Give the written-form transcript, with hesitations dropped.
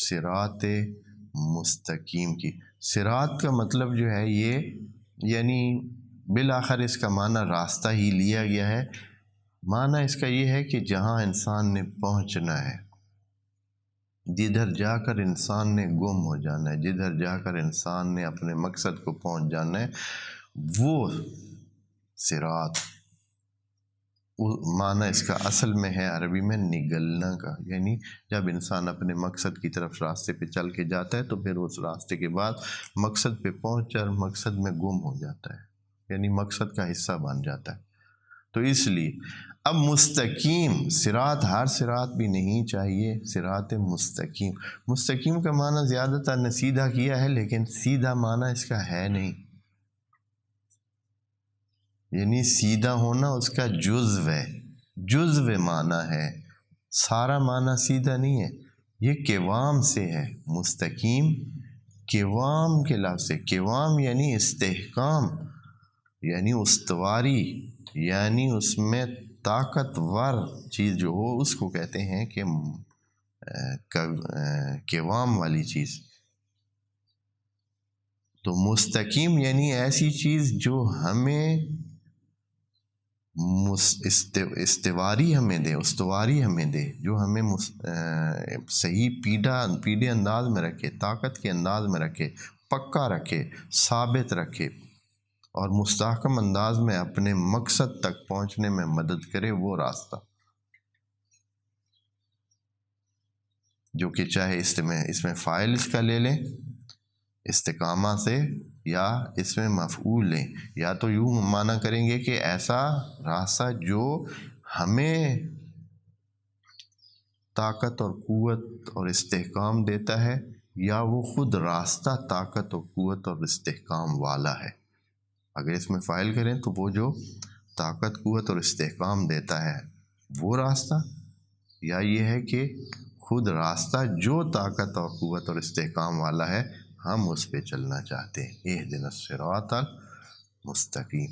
صراط مستقیم کی۔ صراط کا مطلب جو ہے یہ یعنی بالآخر اس کا معنی راستہ ہی لیا گیا ہے۔ معنی اس کا یہ ہے کہ جہاں انسان نے پہنچنا ہے، جدھر جا کر انسان نے گم ہو جانا ہے، جدھر جا کر انسان نے اپنے مقصد کو پہنچ جانا ہے، وہ صراط۔ معنی اس کا اصل میں ہے عربی میں نگلنا کا، یعنی جب انسان اپنے مقصد کی طرف راستے پہ چل کے جاتا ہے تو پھر اس راستے کے بعد مقصد پہ پہنچ کر مقصد میں گم ہو جاتا ہے، یعنی مقصد کا حصہ بن جاتا ہے۔ تو اس لیے اب مستقیم صراط، ہر صراط بھی نہیں چاہیے، صراط مستقیم۔ مستقیم کا معنی زیادہ تر نے سیدھا کیا ہے، لیکن سیدھا معنی اس کا ہے نہیں، یعنی سیدھا ہونا اس کا جزو ہے، جزو معنی ہے، سارا معنی سیدھا نہیں ہے۔ یہ قوام سے ہے، مستقیم قوام کے لفظ سے۔ قوام یعنی استحکام، یعنی استواری، یعنی اس میں طاقتور چیز جو ہو اس کو کہتے ہیں کہ قوام والی چیز۔ تو مستقیم یعنی ایسی چیز جو ہمیں استواری ہمیں دے، استواری ہمیں دے، جو ہمیں صحیح پیڑے انداز میں رکھے، طاقت کے انداز میں رکھے، پکا رکھے، ثابت رکھے، اور مستحکم انداز میں اپنے مقصد تک پہنچنے میں مدد کرے، وہ راستہ جو کہ چاہے اس میں فاعل اس کا لے لیں استقامہ سے، یا اس میں مفعول لیں، یا تو یوں معنی کریں گے کہ ایسا راستہ جو ہمیں طاقت اور قوت اور استحکام دیتا ہے، یا وہ خود راستہ طاقت اور قوت اور استحکام والا ہے۔ اگر اس میں فاعل کریں تو وہ جو طاقت، قوت اور استحکام دیتا ہے وہ راستہ، یا یہ ہے کہ خود راستہ جو طاقت اور قوت اور استحکام والا ہے، ہم اس پہ چلنا چاہتے ہیں۔ اہدنا الصراط المستقیم۔